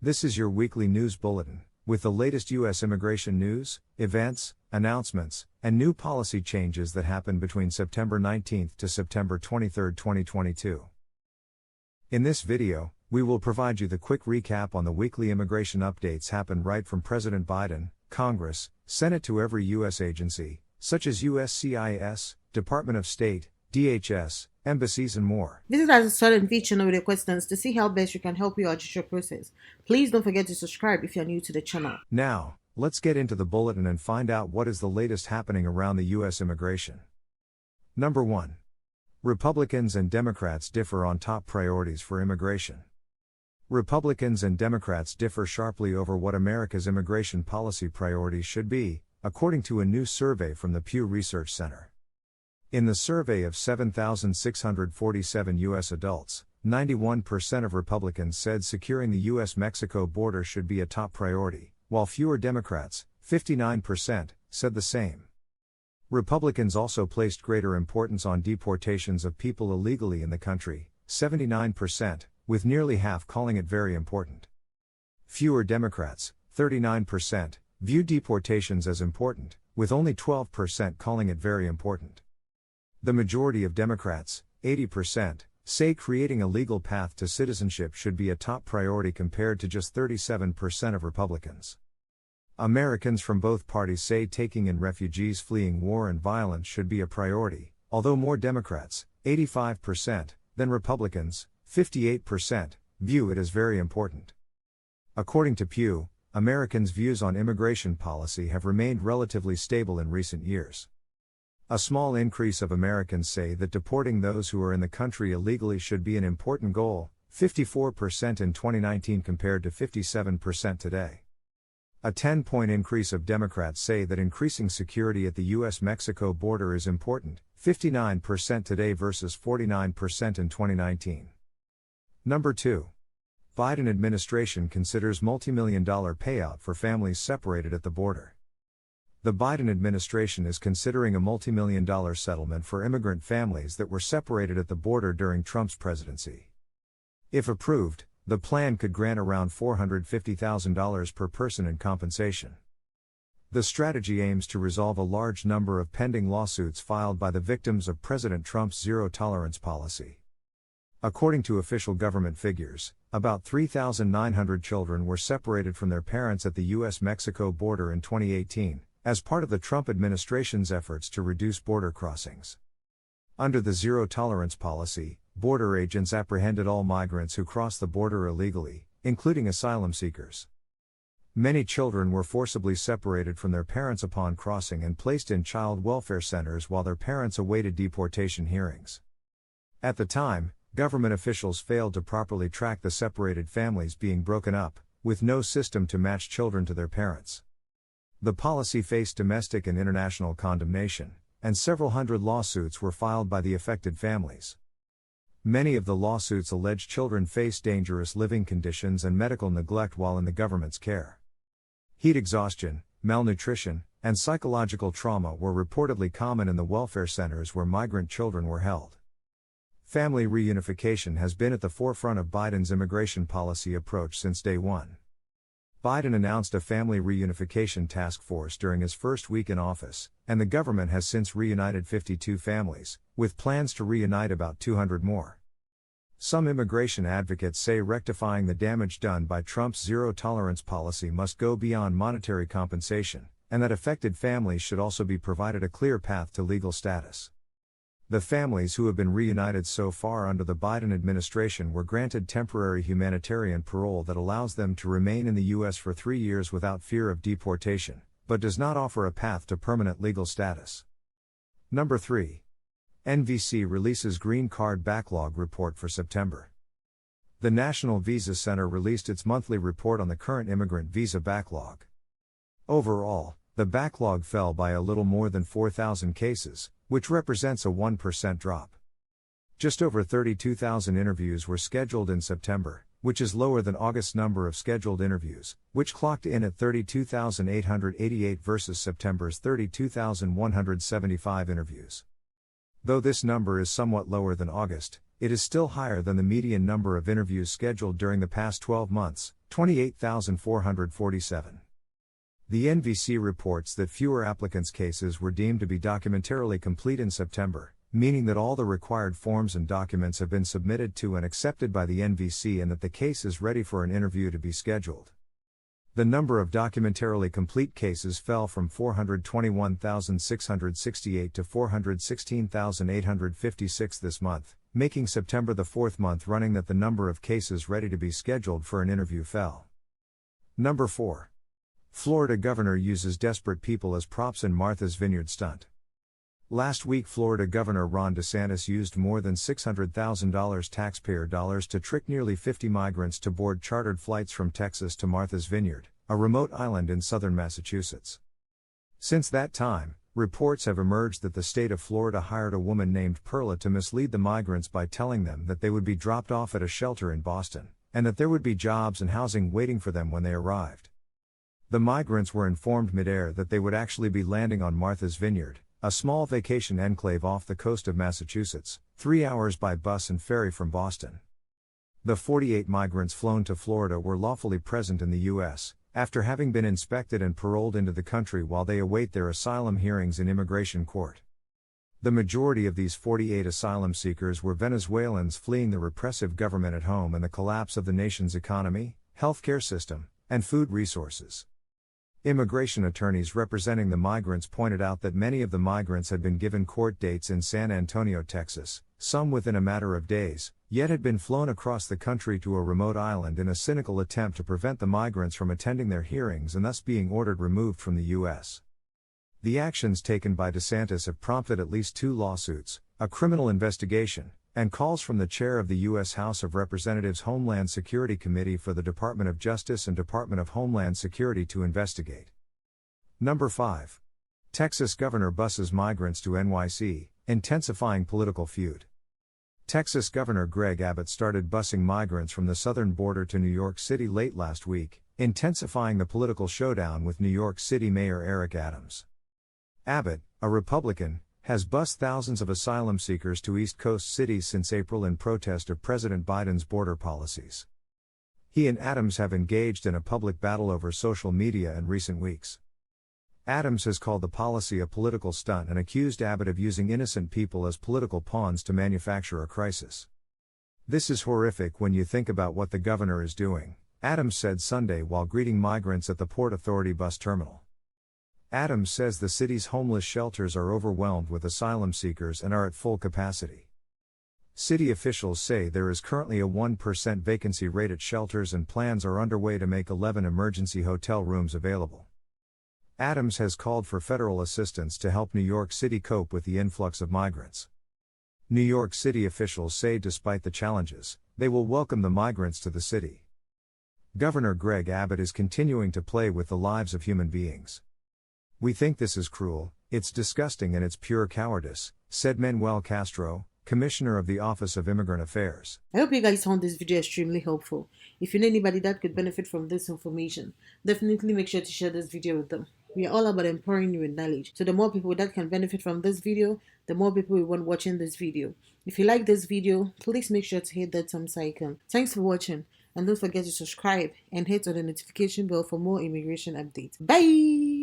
This is your weekly news bulletin, with the latest U.S. immigration news, events, announcements, and new policy changes that happened between September 19 to September 23, 2022. In this video, we will provide you the quick recap on the weekly immigration updates happened right from President Biden, Congress, Senate to every U.S. agency, such as USCIS, Department of State, DHS, embassies and more. Visit our Swat&Vee channel with your questions to see how best we can help you out with your process. Please don't forget to subscribe if you're new to the channel. Now, let's get into the bulletin and find out what is the latest happening around the U.S. immigration. Number 1. Republicans and Democrats differ on top priorities for immigration. Republicans and Democrats differ sharply over what America's immigration policy priorities should be, according to a new survey from the Pew Research Center. In the survey of 7,647 U.S. adults, 91% of Republicans said securing the U.S.-Mexico border should be a top priority, while fewer Democrats, 59%, said the same. Republicans also placed greater importance on deportations of people illegally in the country, 79%, with nearly half calling it very important. Fewer Democrats, 39%, view deportations as important, with only 12% calling it very important. The majority of Democrats, 80%, say creating a legal path to citizenship should be a top priority compared to just 37% of Republicans. Americans from both parties say taking in refugees fleeing war and violence should be a priority, although more Democrats, 85%, than Republicans, 58%, view it as very important. According to Pew, Americans' views on immigration policy have remained relatively stable in recent years. A small increase of Americans say that deporting those who are in the country illegally should be an important goal, 54% in 2019 compared to 57% today. A 10-point increase of Democrats say that increasing security at the U.S.-Mexico border is important, 59% today versus 49% in 2019. Number 2. Biden administration considers multi-million-dollar payout for families separated at the border. The Biden administration is considering a multi-million-dollar settlement for immigrant families that were separated at the border during Trump's presidency. If approved, the plan could grant around $450,000 per person in compensation. The strategy aims to resolve a large number of pending lawsuits filed by the victims of President Trump's zero-tolerance policy. According to official government figures, about 3,900 children were separated from their parents at the U.S.-Mexico border in 2018, as part of the Trump administration's efforts to reduce border crossings. Under the zero-tolerance policy, border agents apprehended all migrants who crossed the border illegally, including asylum seekers. Many children were forcibly separated from their parents upon crossing and placed in child welfare centers while their parents awaited deportation hearings. At the time, government officials failed to properly track the separated families being broken up, with no system to match children to their parents. The policy faced domestic and international condemnation, and several hundred lawsuits were filed by the affected families. Many of the lawsuits allege children face dangerous living conditions and medical neglect while in the government's care. Heat exhaustion, malnutrition, and psychological trauma were reportedly common in the welfare centers where migrant children were held. Family reunification has been at the forefront of Biden's immigration policy approach since day one. Biden announced a family reunification task force during his first week in office, and the government has since reunited 52 families, with plans to reunite about 200 more. Some immigration advocates say rectifying the damage done by Trump's zero-tolerance policy must go beyond monetary compensation, and that affected families should also be provided a clear path to legal status. The families who have been reunited so far under the Biden administration were granted temporary humanitarian parole that allows them to remain in the U.S. for 3 years without fear of deportation, but does not offer a path to permanent legal status. Number 3. NVC releases Green Card Backlog Report for September. The National Visa Center released its monthly report on the current immigrant visa backlog. Overall, the backlog fell by a little more than 4,000 cases, which represents a 1% drop. Just over 32,000 interviews were scheduled in September, which is lower than August's number of scheduled interviews, which clocked in at 32,888 versus September's 32,175 interviews. Though this number is somewhat lower than August, it is still higher than the median number of interviews scheduled during the past 12 months, 28,447. The NVC reports that fewer applicants' cases were deemed to be documentarily complete in September, meaning that all the required forms and documents have been submitted to and accepted by the NVC and that the case is ready for an interview to be scheduled. The number of documentarily complete cases fell from 421,668 to 416,856 this month, making September the fourth month running that the number of cases ready to be scheduled for an interview fell. Number 4. Florida governor uses desperate people as props in Martha's Vineyard stunt. Last week, Florida Governor Ron DeSantis used more than $600,000 taxpayer dollars to trick nearly 50 migrants to board chartered flights from Texas to Martha's Vineyard, a remote island in southern Massachusetts. Since that time, reports have emerged that the state of Florida hired a woman named Perla to mislead the migrants by telling them that they would be dropped off at a shelter in Boston, and that there would be jobs and housing waiting for them when they arrived. The migrants were informed midair that they would actually be landing on Martha's Vineyard, a small vacation enclave off the coast of Massachusetts, 3 hours by bus and ferry from Boston. The 48 migrants flown to Florida were lawfully present in the U.S., after having been inspected and paroled into the country while they await their asylum hearings in immigration court. The majority of these 48 asylum seekers were Venezuelans fleeing the repressive government at home and the collapse of the nation's economy, healthcare system, and food resources. Immigration attorneys representing the migrants pointed out that many of the migrants had been given court dates in San Antonio, Texas, some within a matter of days, yet had been flown across the country to a remote island in a cynical attempt to prevent the migrants from attending their hearings and thus being ordered removed from the U.S. The actions taken by DeSantis have prompted at least 2 lawsuits, a criminal investigation, and calls from the chair of the U.S. House of Representatives Homeland Security Committee for the Department of Justice and Department of Homeland Security to investigate. Number 5. Texas governor buses migrants to NYC, intensifying political feud. Texas Governor Greg Abbott started busing migrants from the southern border to New York City late last week, intensifying the political showdown with New York City Mayor Eric Adams. Abbott, a Republican, has bused thousands of asylum seekers to East Coast cities since April in protest of President Biden's border policies. He and Adams have engaged in a public battle over social media in recent weeks. Adams has called the policy a political stunt and accused Abbott of using innocent people as political pawns to manufacture a crisis. "This is horrific when you think about what the governor is doing," Adams said Sunday while greeting migrants at the Port Authority bus terminal. Adams says the city's homeless shelters are overwhelmed with asylum seekers and are at full capacity. City officials say there is currently a 1% vacancy rate at shelters and plans are underway to make 11 emergency hotel rooms available. Adams has called for federal assistance to help New York City cope with the influx of migrants. New York City officials say despite the challenges, they will welcome the migrants to the city. Governor Greg Abbott is continuing to play with the lives of human beings. "We think this is cruel, it's disgusting and it's pure cowardice," said Manuel Castro, Commissioner of the Office of Immigrant Affairs. I hope you guys found this video extremely helpful. If you know anybody that could benefit from this information, definitely make sure to share this video with them. We are all about empowering you with knowledge. So the more people that can benefit from this video, the more people we want watching this video. If you like this video, please make sure to hit that thumbs icon. Thanks for watching, and don't forget to subscribe and hit on the notification bell for more immigration updates. Bye!